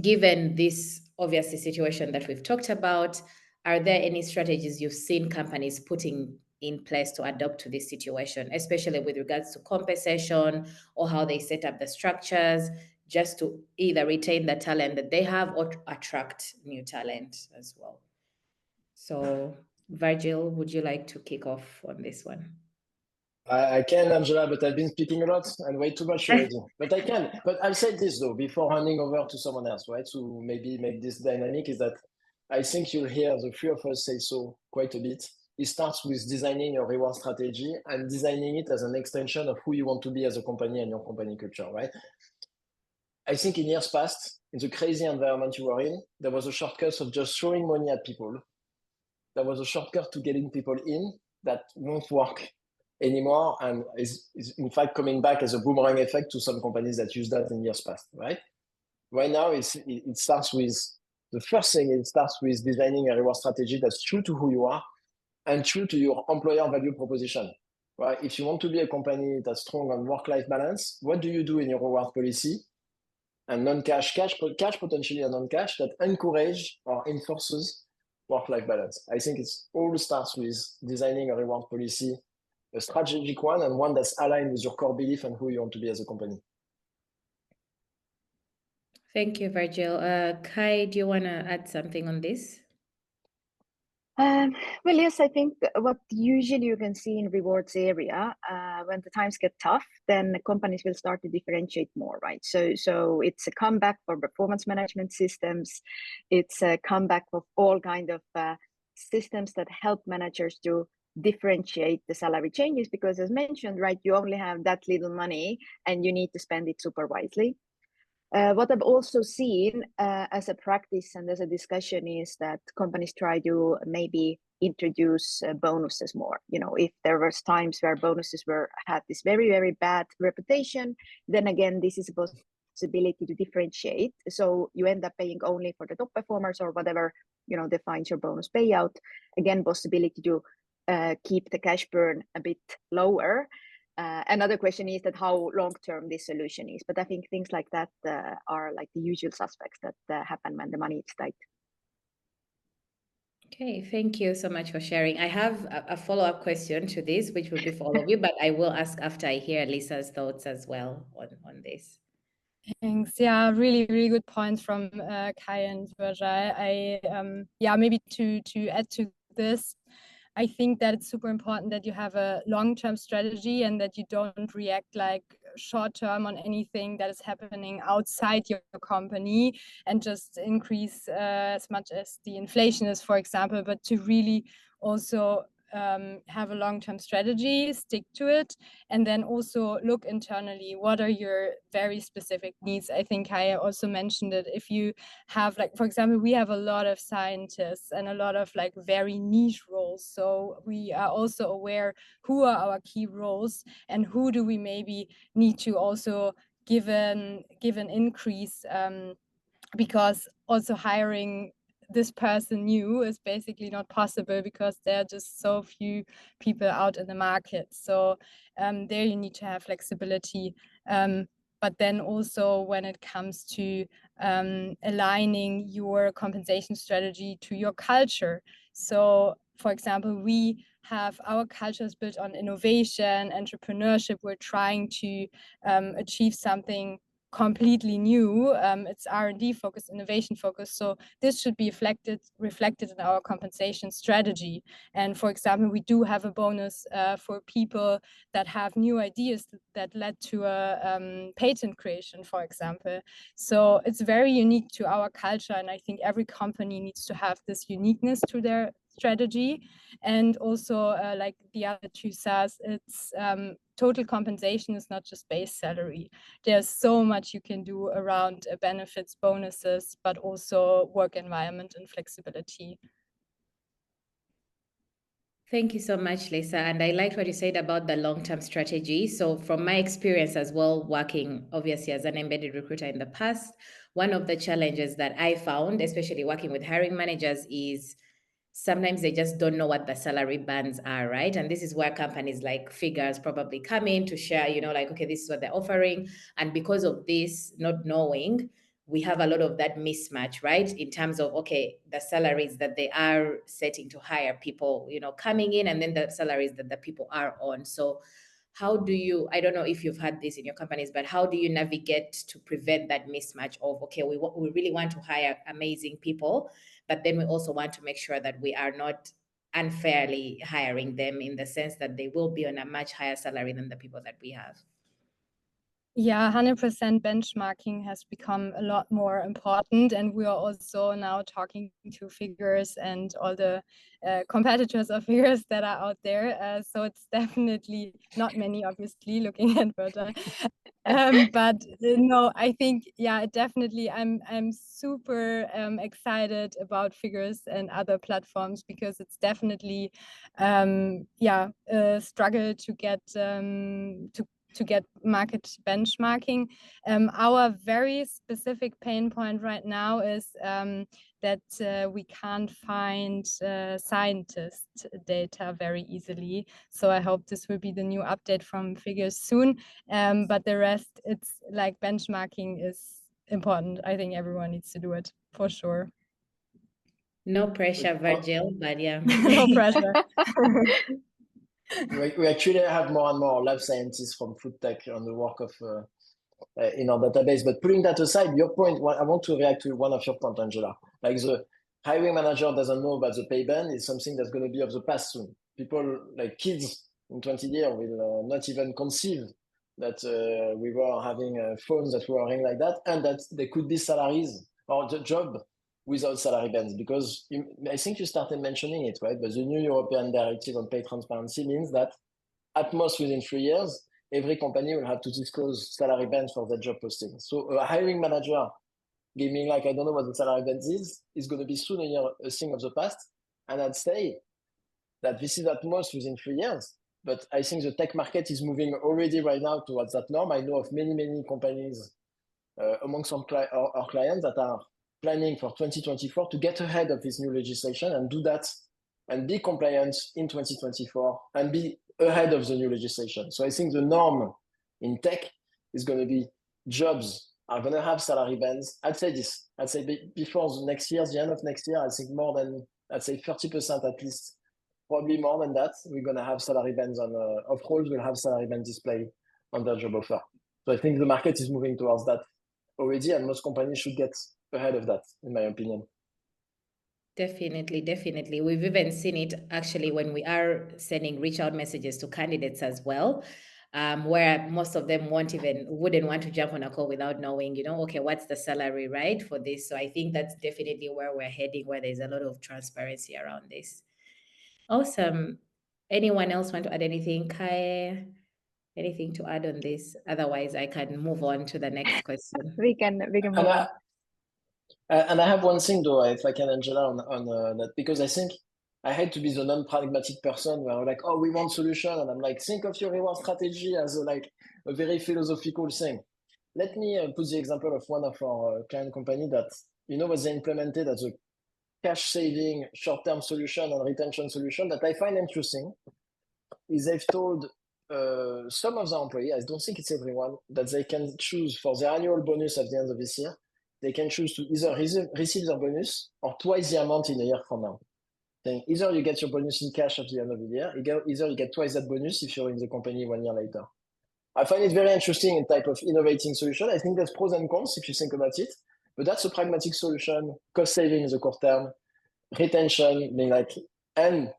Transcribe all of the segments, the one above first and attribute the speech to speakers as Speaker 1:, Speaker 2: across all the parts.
Speaker 1: given this obviously situation that we've talked about, are there any strategies you've seen companies putting in place to adapt to this situation, especially with regards to compensation or how they set up the structures, just to either retain the talent that they have or attract new talent as well? So, Virgil, would you like to kick off on this one?
Speaker 2: I can, Angela, but I've been speaking a lot and way too much already. But I can. But I'll say this though, before handing over to someone else, right? To maybe make this dynamic is that I think you'll hear the three of us say so quite a bit. It starts with designing your reward strategy and designing it as an extension of who you want to be as a company and your company culture, right? I think in years past, in the crazy environment you were in, there was a shortcut of just throwing money at people. There was a shortcut to getting people in that won't work anymore and is in fact coming back as a boomerang effect to some companies that use that in years past, right? Right now, it starts with the first thing, it starts with designing a reward strategy that's true to who you are and true to your employer value proposition, right? If you want to be a company that's strong on work-life balance, what do you do in your reward policy? And non-cash, cash potentially and non-cash that encourage or enforces work-life balance. I think it's all starts with designing a reward policy, a strategic one, and one that's aligned with your core belief and who you want to be as a company.
Speaker 1: Thank you, Virgil. Kai, do you want to add something on this?
Speaker 3: Well, yes, I think what usually you can see in rewards area, when the times get tough, then the companies will start to differentiate more, right? So it's a comeback for performance management systems. It's a comeback of all kind of systems that help managers to differentiate the salary changes, because as mentioned, right, you only have that little money and you need to spend it super wisely. What I've also seen as a practice and as a discussion is that companies try to maybe introduce bonuses more. You know, if there was times where bonuses had this very, very bad reputation, then again, this is a possibility to differentiate. So you end up paying only for the top performers or whatever, you know, defines your bonus payout. Again, possibility to keep the cash burn a bit lower. Another question is that how long-term this solution is, but I think things like that are like the usual suspects that happen when the money is tight.
Speaker 1: Okay, thank you so much for sharing. I have a follow-up question to this, which will be for all of you, but I will ask after I hear Lisa's thoughts as well on this.
Speaker 4: Thanks. Yeah, really, really good points from Kai and Virgil. Maybe to add to this, I think that it's super important that you have a long-term strategy and that you don't react like short-term on anything that is happening outside your company and just increase as much as the inflation is, for example, but to really also have a long-term strategy, stick to it, and then also look internally, what are your very specific needs? I think I also mentioned it. If you have, like, for example, we have a lot of scientists and a lot of like very niche roles, so we are also aware who are our key roles and who do we maybe need to also give an increase, because also hiring this person new is basically not possible because there are just so few people out in the market. So there you need to have flexibility. But then also when it comes to aligning your compensation strategy to your culture. So for example, we have our cultures built on innovation, entrepreneurship. We're trying to achieve something completely new. It's R&D focused, innovation focused. So this should be reflected in our compensation strategy. And for example, we do have a bonus for people that have new ideas that led to a patent creation, for example. So it's very unique to our culture. And I think every company needs to have this uniqueness to their strategy. And also like the other two says, it's total compensation is not just base salary. There's so much you can do around benefits, bonuses, but also work environment and flexibility.
Speaker 1: Thank you so much, Lisa. And I liked what you said about the long-term strategy. So from my experience as well, working obviously as an embedded recruiter in the past, one of the challenges that I found, especially working with hiring managers, is sometimes they just don't know what the salary bands are, right? And this is where companies like Figures probably come in to share, like, okay, this is what they're offering. And because of this, not knowing, we have a lot of that mismatch, right? In terms of, okay, the salaries that they are setting to hire people, you know, coming in, and then the salaries that the people are on. So how do you, I don't know if you've had this in your companies, but how do you navigate to prevent that mismatch of, okay, we really want to hire amazing people, but then we also want to make sure that we are not unfairly hiring them in the sense that they will be on a much higher salary than the people that we have?
Speaker 4: Yeah, 100% benchmarking has become a lot more important, and we are also now talking to Figures and all the competitors of Figures that are out there. So it's definitely not many, obviously, looking at Virtual. But no, I think, yeah, definitely I'm super excited about Figures and other platforms, because it's definitely a struggle to get to get market benchmarking. Our very specific pain point right now is that we can't find scientist data very easily. So I hope this will be the new update from Figures soon. But the rest, it's like benchmarking is important. I think everyone needs to do it for sure.
Speaker 1: No pressure, Virgil, but yeah.
Speaker 4: No pressure.
Speaker 2: We actually have more and more lab scientists from food tech on the work of in our database. But putting that aside, your point, I want to react to one of your points, Angela. Like the hiring manager doesn't know about the pay band is something that's going to be of the past soon. People, like kids in 20 years, will not even conceive that we were having phones that were ringing like that, and that there could be salaries or the job without salary bands. Because I think you started mentioning it, right? But the new European Directive on Pay Transparency means that at most within 3 years, every company will have to disclose salary bands for their job posting. So a hiring manager giving like, I don't know what the salary band is going to be soon a thing of the past. And I'd say that this is at most within 3 years. But I think the tech market is moving already right now towards that norm. I know of many, many companies amongst our clients that are planning for 2024 to get ahead of this new legislation and do that and be compliant in 2024 and be ahead of the new legislation. So I think the norm in tech is going to be jobs are going to have salary bands. I'd say this. I'd say before the next year, the end of next year, I think more than, I'd say 30% at least, probably more than that, we're going to have salary bands on, of roles will have salary band display on their job offer. So I think the market is moving towards that already, and most companies should get ahead of that, in my opinion.
Speaker 1: Definitely, definitely. We've even seen it actually when we are sending reach out messages to candidates as well, where most of them wouldn't want to jump on a call without knowing, you know, okay, what's the salary, right, for this? So I think that's definitely where we're heading, where there's a lot of transparency around this. Awesome. Anyone else want to add anything? Kai, anything to add on this? Otherwise, I can move on to the next question.
Speaker 3: We can move on.
Speaker 2: And I have one thing though, if I can, Angela, on that, because I think I hate to be the non-pragmatic person where I'm like, oh, we want solution, and I'm like, think of your reward strategy as a very philosophical thing. Let me put the example of one of our client company that, you know, what they implemented as a cash saving short-term solution and retention solution that I find interesting is they've told some of the employees, I don't think it's everyone, that they can choose for their annual bonus at the end of this year, they can choose to either receive their bonus or twice the amount in a year from now. Saying either you get your bonus in cash at the end of the year, either you get twice that bonus if you're in the company 1 year later. I find it very interesting in type of innovating solution. I think there's pros and cons if you think about it, but that's a pragmatic solution. Cost saving is a core term, retention being like, and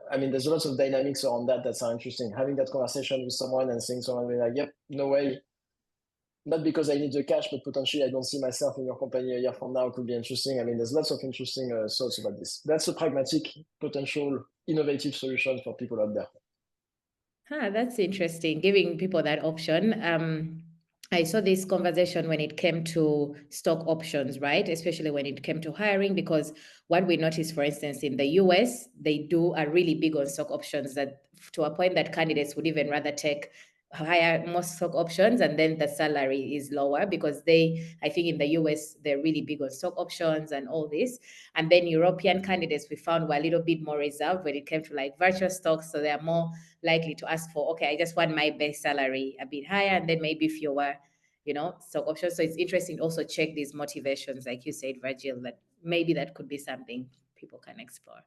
Speaker 2: I mean, there's lots of dynamics around that are interesting. Having that conversation with someone and seeing someone being like, yep, no way. Not because I need the cash, but potentially I don't see myself in your company a year from now could be interesting. I mean, there's lots of interesting thoughts about this. That's a pragmatic, potential, innovative solution for people out there.
Speaker 1: That's interesting, giving people that option. I saw this conversation when it came to stock options, right? Especially when it came to hiring, because what we noticed, for instance, in the US, they are really big on stock options, that to a point that candidates would even rather take higher most stock options, and then the salary is lower because I think in the US, they're really big on stock options and all this. And then European candidates we found were a little bit more reserved when it came to like virtual stocks. So they're more likely to ask for, okay, I just want my base salary a bit higher, and then maybe fewer stock options. So it's interesting to also check these motivations, like you said, Virgil, that maybe that could be something people can explore.